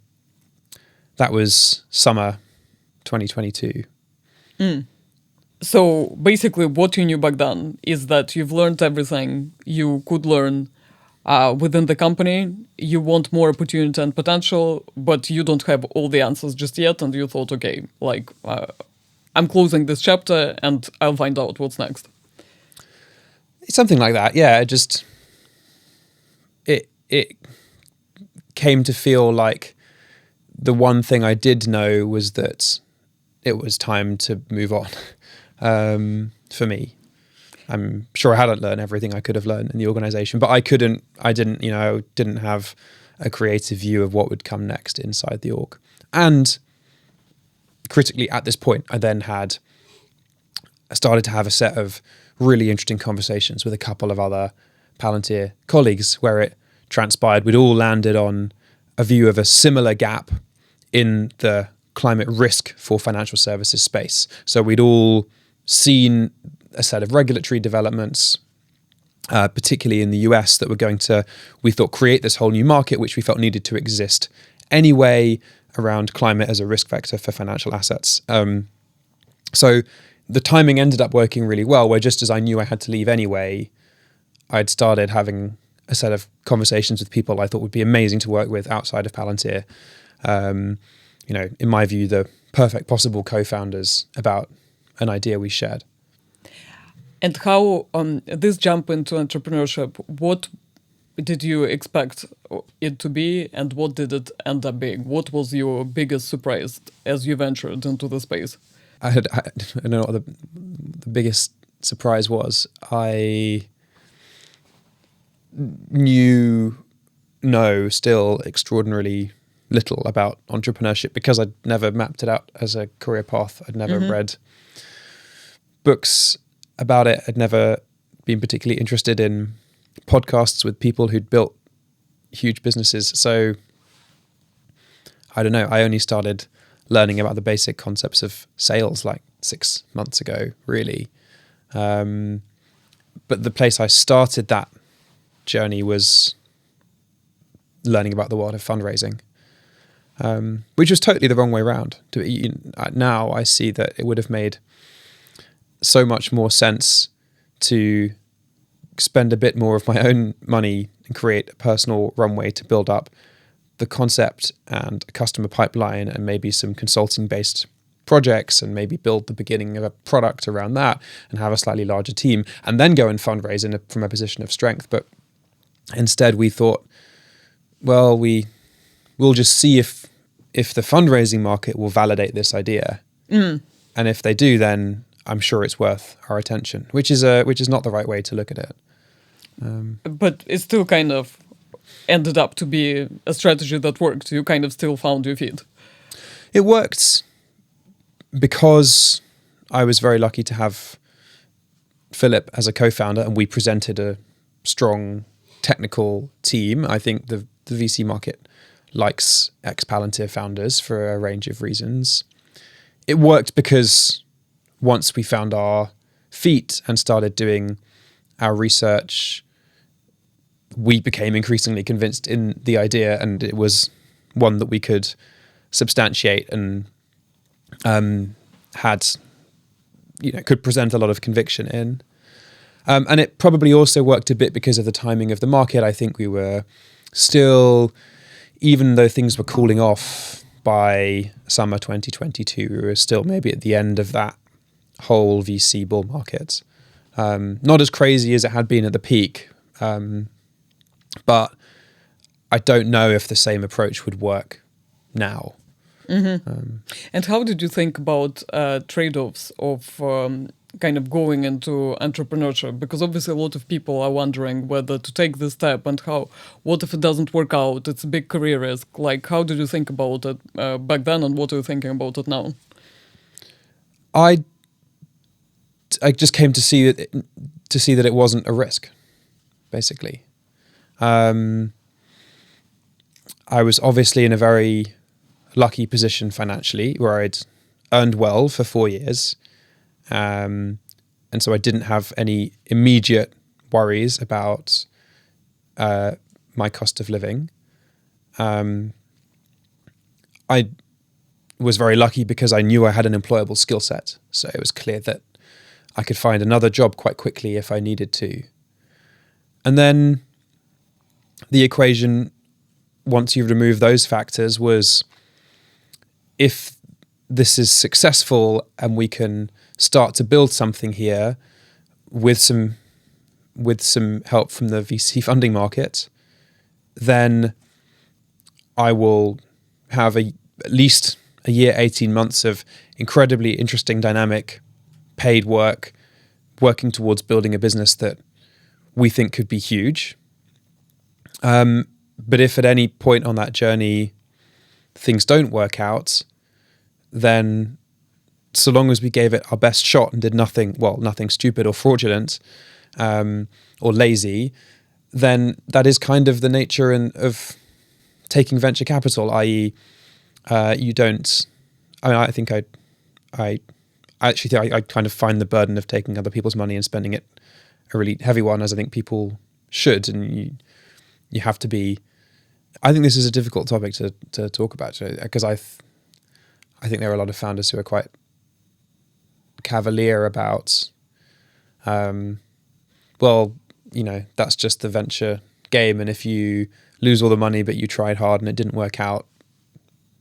was summer 2022. So basically what you knew back then is that you've learned everything you could learn within the company. You want more opportunity and potential, but you don't have all the answers just yet. And you thought, okay, like I'm closing this chapter and I'll find out what's next. Something like that. Yeah. It came to feel like the one thing I did know was that it was time to move on. For me, I'm sure I hadn't learned everything I could have learned in the organization, but I didn't have a creative view of what would come next inside the org. And critically at this point, I started to have a set of really interesting conversations with a couple of other Palantir colleagues where it transpired we'd all landed on a view of a similar gap in the climate risk for financial services space. So we'd all seen a set of regulatory developments, particularly in the US, that were going to, we thought, create this whole new market, which we felt needed to exist anyway around climate as a risk vector for financial assets. So the timing ended up working really well, where just as I knew I had to leave anyway, I'd started having a set of conversations with people I thought would be amazing to work with outside of Palantir. In my view, the perfect possible co-founders about an idea we shared. And how this jump into entrepreneurship, what did you expect it to be and what did it end up being? What was your biggest surprise as you ventured into the space? I don't know what the biggest surprise was. I know still extraordinarily little about entrepreneurship because I'd never mapped it out as a career path. I'd never read books about it. I'd never been particularly interested in podcasts with people who'd built huge businesses. So I don't know. I only started learning about the basic concepts of sales like 6 months ago, really. But the place I started that journey was learning about the world of fundraising, which was totally the wrong way around. Now I see that it would have made so much more sense to spend a bit more of my own money and create a personal runway to build up the concept and a customer pipeline and maybe some consulting based projects and maybe build the beginning of a product around that and have a slightly larger team and then go and fundraise from a position of strength. But instead we thought, well, we'll just see if the fundraising market will validate this idea. And if they do, then I'm sure it's worth our attention, which is not the right way to look at it. But it still kind of ended up to be a strategy that worked. You kind of still found your feet. It worked because I was very lucky to have Philip as a co-founder and we presented a strong technical team. I think the VC market likes ex-Palantir founders for a range of reasons. It worked because once we found our feet and started doing our research, we became increasingly convinced in the idea, and it was one that we could substantiate and could present a lot of conviction in. And it probably also worked a bit because of the timing of the market. I think we were still, even though things were cooling off by summer 2022, we were still maybe at the end of that whole VC bull market. Not as crazy as it had been at the peak, but I don't know if the same approach would work now. And how did you think about trade-offs of kind of going into entrepreneurship? Because obviously a lot of people are wondering whether to take this step and what if it doesn't work out? It's a big career risk. Like, how did you think about it back then and what are you thinking about it now? I just came to see that it wasn't a risk, basically. I was obviously in a very lucky position financially, where I'd earned well for 4 years. And so I didn't have any immediate worries about my cost of living. I was very lucky because I knew I had an employable skill set. So it was clear that I could find another job quite quickly if I needed to. And then the equation, once you remove those factors, was if this is successful and we can start to build something here with some help from the VC funding market, then I will have at least a year, 18 months of incredibly interesting, dynamic, paid work, working towards building a business that we think could be huge. But if at any point on that journey things don't work out, then so long as we gave it our best shot and did nothing stupid or fraudulent or lazy, then that is kind of the nature of taking venture capital, i.e. you don't, I think I actually think I kind of find the burden of taking other people's money and spending it a really heavy one, as I think people should. And you have to be, I think this is a difficult topic to talk about, because I think there are a lot of founders who are quite cavalier about, that's just the venture game. And if you lose all the money, but you tried hard and it didn't work out,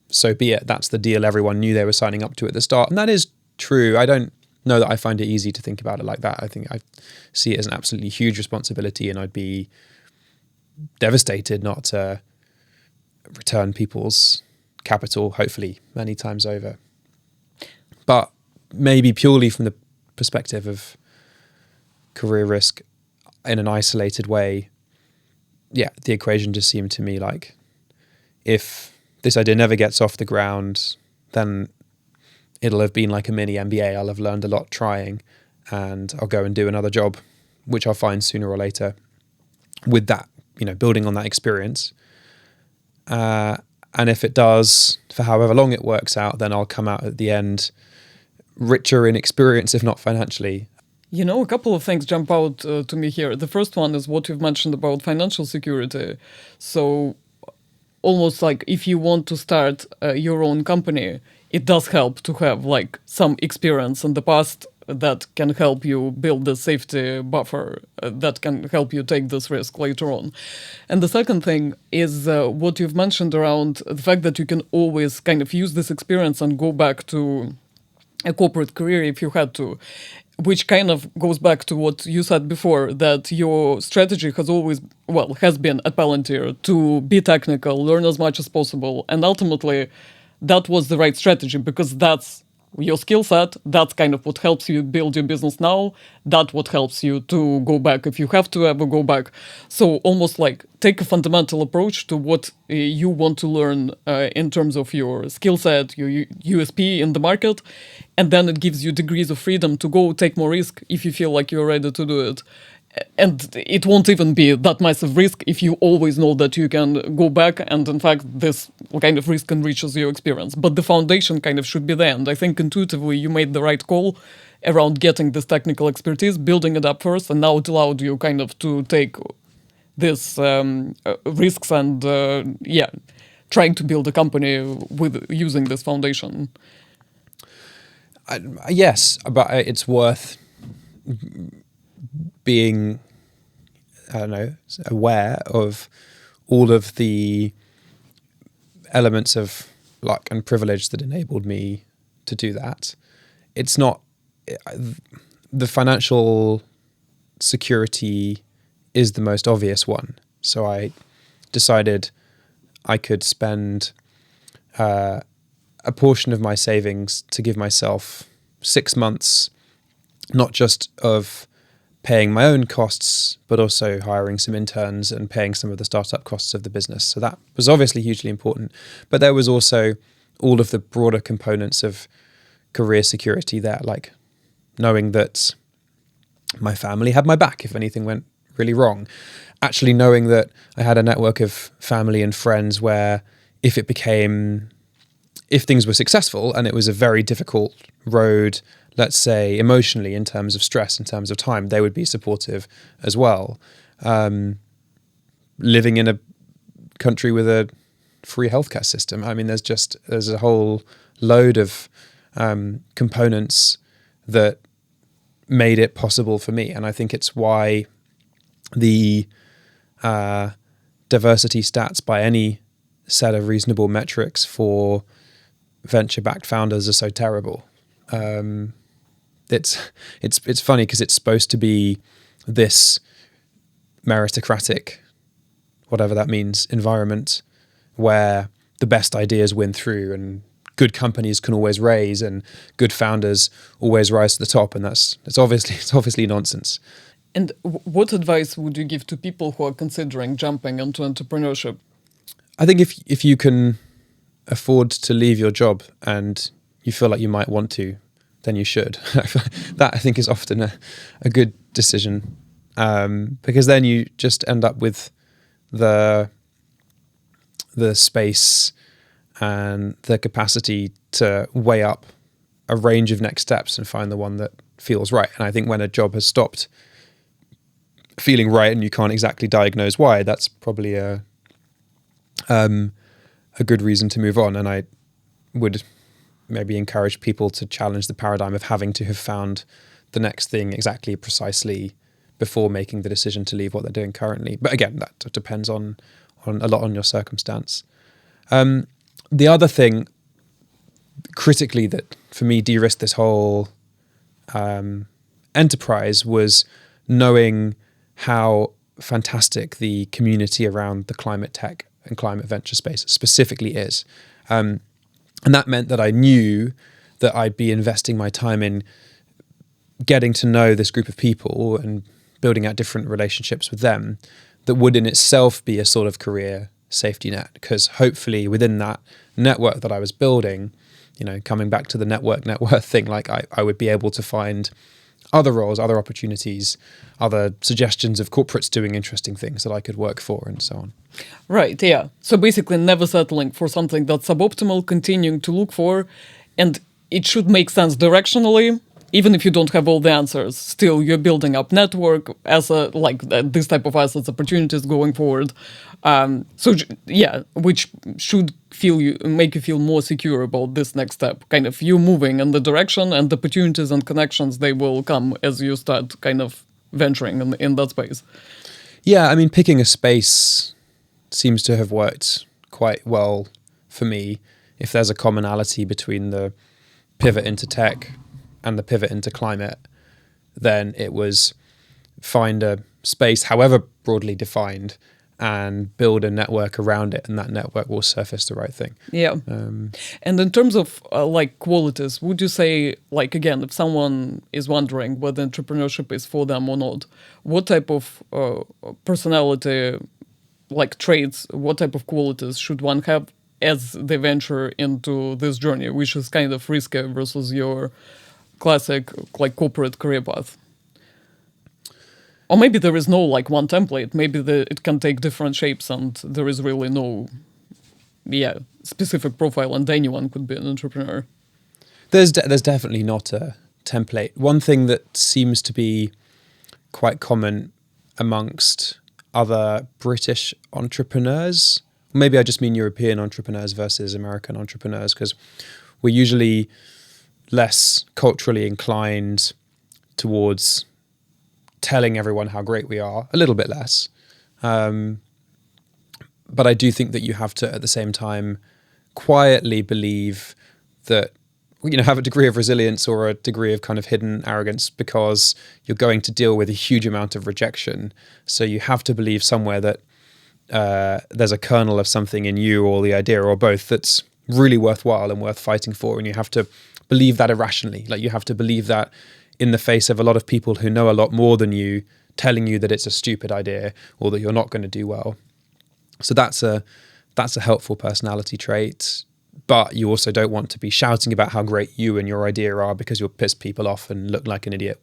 so be it. That's the deal everyone knew they were signing up to at the start. And that is true. I don't know that I find it easy to think about it like that. I think I see it as an absolutely huge responsibility, and I'd be devastated not to return people's capital, hopefully many times over. But maybe purely from the perspective of career risk in an isolated way, yeah, the equation just seemed to me like, if this idea never gets off the ground, then it'll have been like a mini MBA. I'll have learned a lot trying, and I'll go and do another job, which I'll find sooner or later with that, building on that experience. And if it does, for however long it works out, then I'll come out at the end richer in experience, if not financially. A couple of things jump out to me here. The first one is what you've mentioned about financial security. So almost like if you want to start your own company, it does help to have like some experience in the past that can help you build the safety buffer that can help you take this risk later on. And the second thing is what you've mentioned around the fact that you can always kind of use this experience and go back to a corporate career if you had to, which kind of goes back to what you said before, that your strategy has been at Palantir to be technical, learn as much as possible. And ultimately, that was the right strategy, because that's your skill set. That's kind of what helps you build your business now. That's what helps you to go back if you have to ever go back. So almost like take a fundamental approach to what you want to learn in terms of your skill set, your USP in the market. And then it gives you degrees of freedom to go take more risk if you feel like you're ready to do it. And it won't even be that massive risk if you always know that you can go back, and in fact this kind of risk enriches your experience. But the foundation kind of should be there, and I think intuitively you made the right call around getting this technical expertise, building it up first, and now it allowed you kind of to take this risks and trying to build a company with using this foundation. Yes, but it's worth being, aware of all of the elements of luck and privilege that enabled me to do that. It's not, the financial security is the most obvious one. So I decided I could spend a portion of my savings to give myself 6 months, not just of paying my own costs, but also hiring some interns and paying some of the startup costs of the business. So that was obviously hugely important. But there was also all of the broader components of career security there, like knowing that my family had my back if anything went really wrong. actually knowing that I had a network of family and friends where if things were successful and it was a very difficult road, let's say emotionally in terms of stress, in terms of time, they would be supportive as well. Living in a country with a free healthcare system, I mean, there's a whole load of components that made it possible for me. And I think it's why the diversity stats by any set of reasonable metrics for venture-backed founders are so terrible. It's funny because it's supposed to be this meritocratic, whatever that means, environment where the best ideas win through and good companies can always raise and good founders always rise to the top, and it's obviously nonsense. And what advice would you give to people who are considering jumping into entrepreneurship? I think if you can afford to leave your job and you feel like you might want to, then you should. That I think is often a good decision, because then you just end up with the space and the capacity to weigh up a range of next steps and find the one that feels right. And I think when a job has stopped feeling right and you can't exactly diagnose why, that's probably a good reason to move on. And I would maybe encourage people to challenge the paradigm of having to have found the next thing exactly precisely before making the decision to leave what they're doing currently. But again, that depends on a lot on your circumstance. The other thing critically that for me de-risked this whole enterprise was knowing how fantastic the community around the climate tech and climate venture space specifically is. And that meant that I knew that I'd be investing my time in getting to know this group of people and building out different relationships with them that would in itself be a sort of career safety net, because hopefully within that network that I was building, coming back to the net worth thing, like I would be able to find other roles, other opportunities, other suggestions of corporates doing interesting things that I could work for and so on. Right, yeah. So basically never settling for something that's suboptimal, continuing to look for, and it should make sense directionally, even if you don't have all the answers. Still, you're building up network as this type of assets, opportunities going forward. Which should make you feel more secure about this next step. Kind of you moving in the direction, and the opportunities and connections, they will come as you start kind of venturing in that space. Yeah, I mean, picking a space seems to have worked quite well for me. If there's a commonality between the pivot into tech and the pivot into climate, then it was find a space, however broadly defined, and build a network around it, and that network will surface the right thing. Yeah. And in terms of qualities, would you say, again, if someone is wondering whether entrepreneurship is for them or not, what type of personality, traits, what type of qualities should one have as they venture into this journey, which is kind of risky versus your classic corporate career path? Or maybe there is no one template. Maybe it can take different shapes, and there is really no, specific profile, and anyone could be an entrepreneur. There's definitely not a template. One thing that seems to be quite common amongst other British entrepreneurs, maybe I just mean European entrepreneurs versus American entrepreneurs, because we're usually less culturally inclined towards telling everyone how great we are, a little bit less. But I do think that you have to, at the same time, quietly believe that, have a degree of resilience or a degree of kind of hidden arrogance, because you're going to deal with a huge amount of rejection. So you have to believe somewhere that there's a kernel of something in you or the idea or both that's really worthwhile and worth fighting for. And you have to believe that irrationally. You have to believe that in the face of a lot of people who know a lot more than you telling you that it's a stupid idea or that you're not going to do well. So that's a helpful personality trait. But you also don't want to be shouting about how great you and your idea are, because you'll piss people off and look like an idiot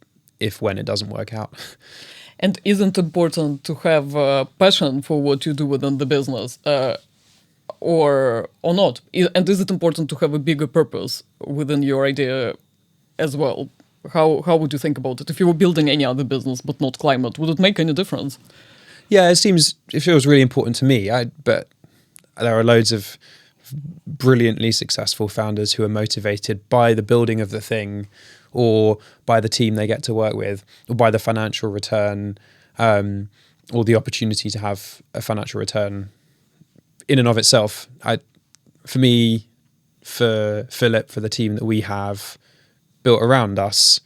when it doesn't work out. And isn't important to have passion for what you do within the business, or not? And is it important to have a bigger purpose within your idea as well? How would you think about it? If you were building any other business but not climate, would it make any difference? Yeah, it feels really important to me. But there are loads of brilliantly successful founders who are motivated by the building of the thing, or by the team they get to work with, or by the financial return, or the opportunity to have a financial return in and of itself. For me, for Philip, for the team that we have built around us,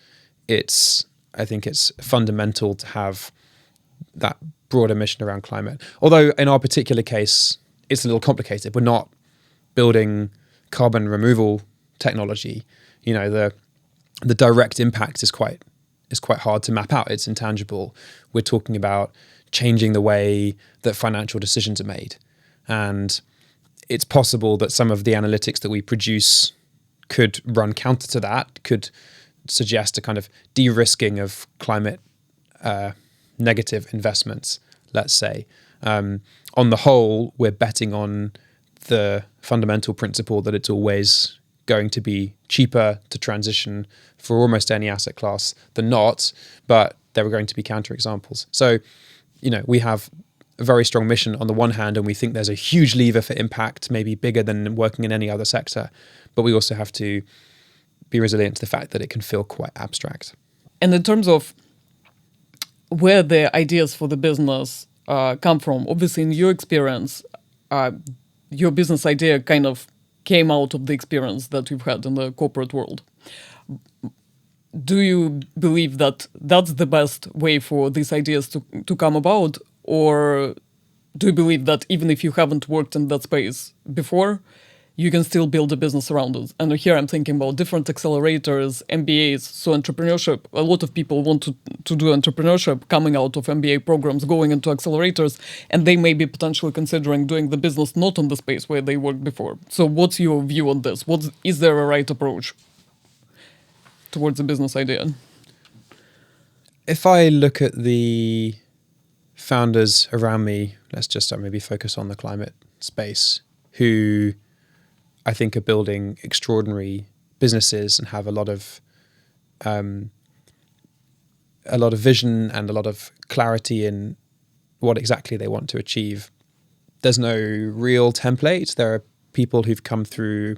I think it's fundamental to have that broader mission around climate. Although in our particular case, it's a little complicated. We're not building carbon removal technology. The direct impact is quite hard to map out. It's intangible. We're talking about changing the way that financial decisions are made. And it's possible that some of the analytics that we produce could run counter to that, could suggest a kind of de-risking of climate negative investments, let's say. On the whole, we're betting on the fundamental principle that it's always going to be cheaper to transition for almost any asset class than not, but there are going to be counterexamples. So, we have a very strong mission on the one hand, and we think there's a huge lever for impact, maybe bigger than working in any other sector, but we also have to be resilient to the fact that it can feel quite abstract. And in terms of where the ideas for the business come from, obviously in your experience, your business idea kind of came out of the experience that you've had in the corporate world. Do you believe that that's the best way for these ideas to come about? Or do you believe that even if you haven't worked in that space before, you can still build a business around it? And here I'm thinking about different accelerators, MBAs. So entrepreneurship, a lot of people want to do entrepreneurship coming out of MBA programs, going into accelerators, and they may be potentially considering doing the business not in the space where they worked before. So what's your view on this? Is there a right approach towards a business idea? If I look at the founders around me, let's just maybe focus on the climate space, who I think are building extraordinary businesses and have a lot of vision and a lot of clarity in what exactly they want to achieve. There's no real template. There are people who've come through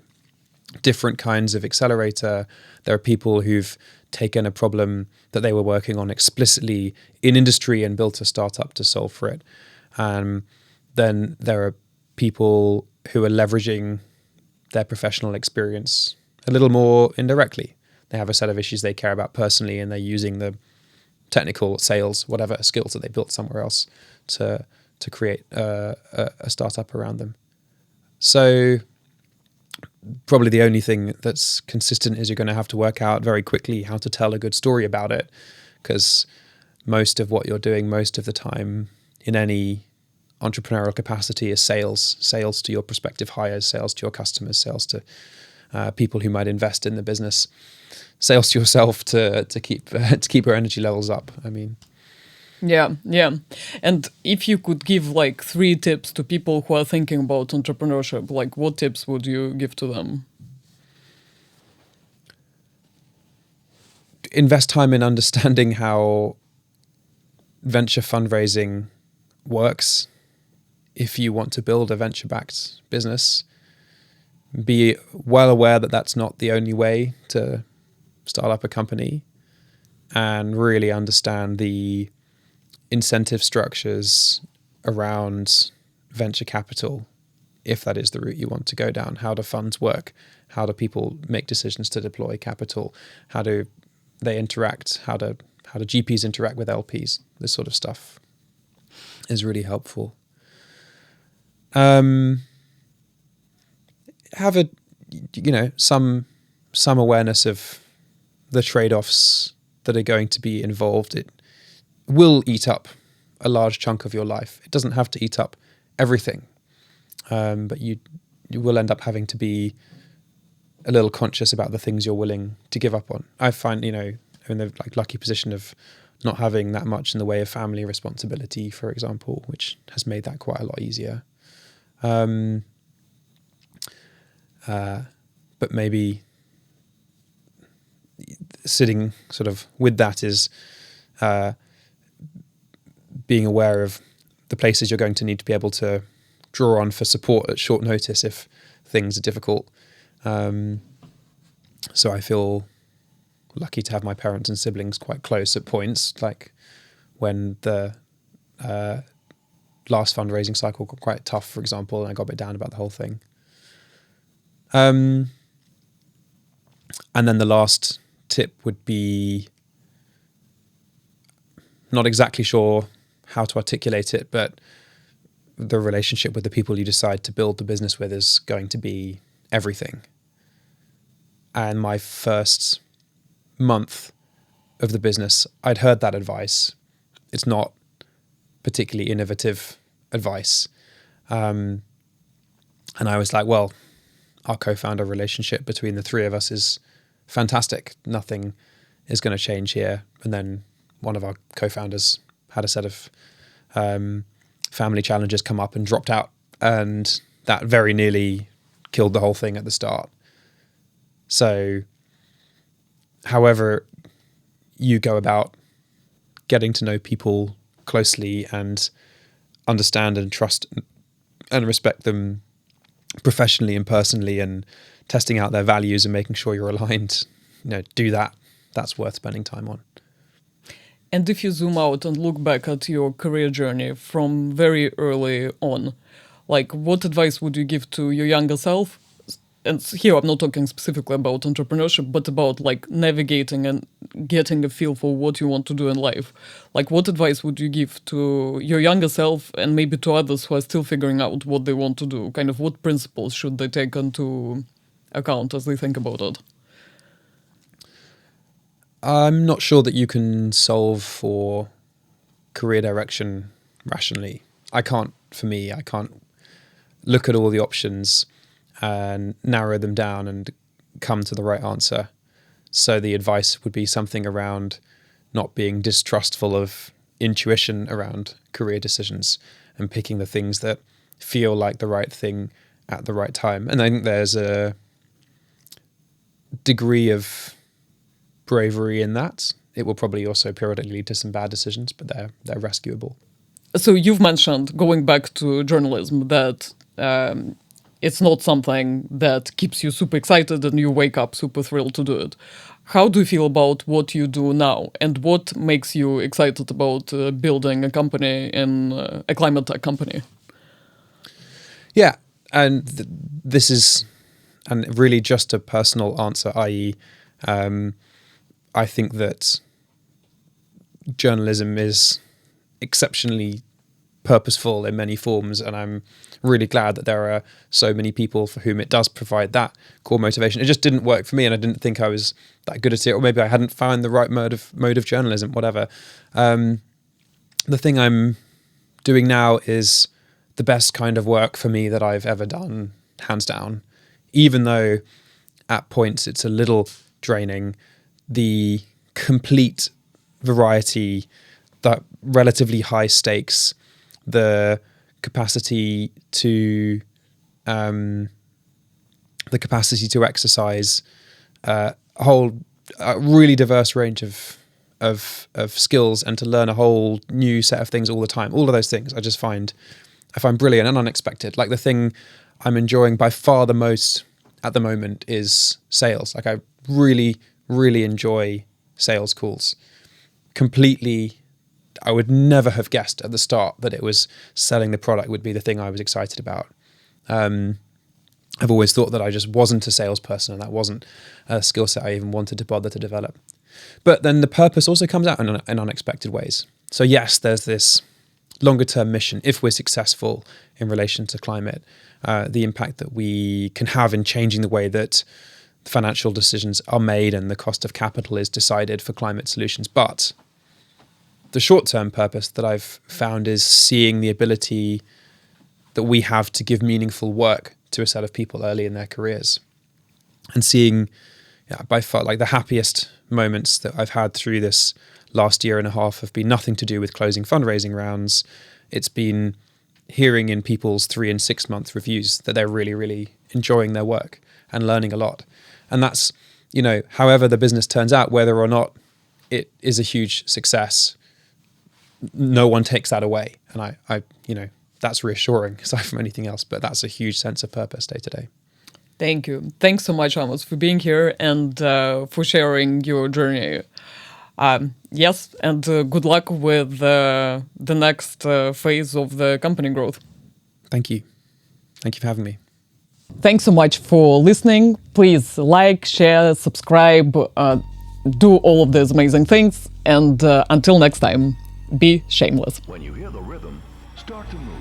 different kinds of accelerator. There are people who've taken a problem that they were working on explicitly in industry and built a startup to solve for it. Then there are people who are leveraging their professional experience a little more indirectly. They have a set of issues they care about personally, and they're using the technical, sales, whatever skills that they built somewhere else to create a startup around them. So probably the only thing that's consistent is you're going to have to work out very quickly how to tell a good story about it, because most of what you're doing most of the time in any entrepreneurial capacity is sales to your prospective hires, sales to your customers, sales to people who might invest in the business, sales to yourself to keep your energy levels up. I mean, yeah. And if you could give like 3 tips to people who are thinking about entrepreneurship, like what tips would you give to them? Invest time in understanding how venture fundraising works. If you want to build a venture-backed business, be well aware that that's not the only way to start up a company, and really understand the incentive structures around venture capital, if that is the route you want to go down. How do funds work? How do people make decisions to deploy capital? How do they interact? How do GPs interact with LPs? This sort of stuff is really helpful. Have some awareness of the trade-offs that are going to be involved. It will eat up a large chunk of your life. It doesn't have to eat up everything, but you will end up having to be a little conscious about the things you're willing to give up on. I find, I'm in the lucky position of not having that much in the way of family responsibility, for example, which has made that quite a lot easier. But maybe sitting sort of with that is being aware of the places you're going to need to be able to draw on for support at short notice if things are difficult. So I feel lucky to have my parents and siblings quite close at points, like when the last fundraising cycle got quite tough, for example, and I got a bit down about the whole thing. And then the last tip would be, not exactly sure how to articulate it, but the relationship with the people you decide to build the business with is going to be everything. And my first month of the business, I'd heard that advice. It's not particularly innovative advice. And I was like, well, our co-founder relationship between the three of us is fantastic. Nothing is going to change here. And then one of our co-founders had a set of family challenges come up and dropped out. And that very nearly killed the whole thing at the start. So however you go about getting to know people closely and understand and trust and respect them professionally and personally, and testing out their values and making sure you're aligned, do that. That's worth spending time on. And if you zoom out and look back at your career journey from very early on, like what advice would you give to your younger self? And here I'm not talking specifically about entrepreneurship, but about like navigating and getting a feel for what you want to do in life. Like what advice would you give to your younger self and maybe to others who are still figuring out what they want to do? Kind of what principles should they take into account as they think about it? I'm not sure that you can solve for career direction rationally. I can't look at all the options and narrow them down and come to the right answer. So the advice would be something around not being distrustful of intuition around career decisions and picking the things that feel like the right thing at the right time. And I think there's a degree of bravery in that. It will probably also periodically lead to some bad decisions, but they're rescuable. So you've mentioned, going back to journalism, that it's not something that keeps you super excited and you wake up super thrilled to do it. How do you feel about what you do now, and what makes you excited about building a company in a climate tech company? Yeah, and this is really just a personal answer, i.e. I think that journalism is exceptionally purposeful in many forms, and I'm really glad that there are so many people for whom it does provide that core motivation. It just didn't work for me, and I didn't think I was that good at it, or maybe I hadn't found the right mode of journalism, whatever. The thing I'm doing now is the best kind of work for me that I've ever done, hands down. Even though at points it's a little draining, the complete variety, the relatively high stakes, the capacity to exercise a whole really diverse range of skills, and to learn a whole new set of things all the time. All of those things I find brilliant and unexpected. Like the thing I'm enjoying by far the most at the moment is sales. Like I really, really enjoy sales calls. Completely, I would never have guessed at the start that it was selling the product would be the thing I was excited about. I've always thought that I just wasn't a salesperson, and that wasn't a skill set I even wanted to bother to develop. But then the purpose also comes out in unexpected ways. So yes, there's this longer term mission. If we're successful in relation to climate, the impact that we can have in changing the way that financial decisions are made and the cost of capital is decided for climate solutions. But the short-term purpose that I've found is seeing the ability that we have to give meaningful work to a set of people early in their careers, and seeing by far, like the happiest moments that I've had through this last year and a half have been nothing to do with closing fundraising rounds. It's been hearing in people's 3 and 6 month reviews that they're really, really enjoying their work and learning a lot. And that's, however the business turns out, whether or not it is a huge success, no one takes that away. And I that's reassuring aside from anything else, but that's a huge sense of purpose day to day. Thank you. Thanks so much, Amos, for being here and for sharing your journey. Yes, and good luck with the next phase of the company growth. Thank you. Thank you for having me. Thanks so much for listening. Please like, share, subscribe, do all of these amazing things. And until next time, be shameless. When you hear the rhythm, start to move.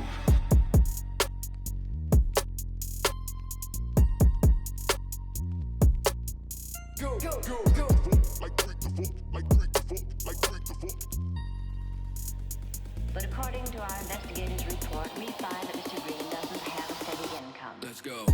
But according to our investigators' report, we find that Mr. Green doesn't have a steady income. Let's go.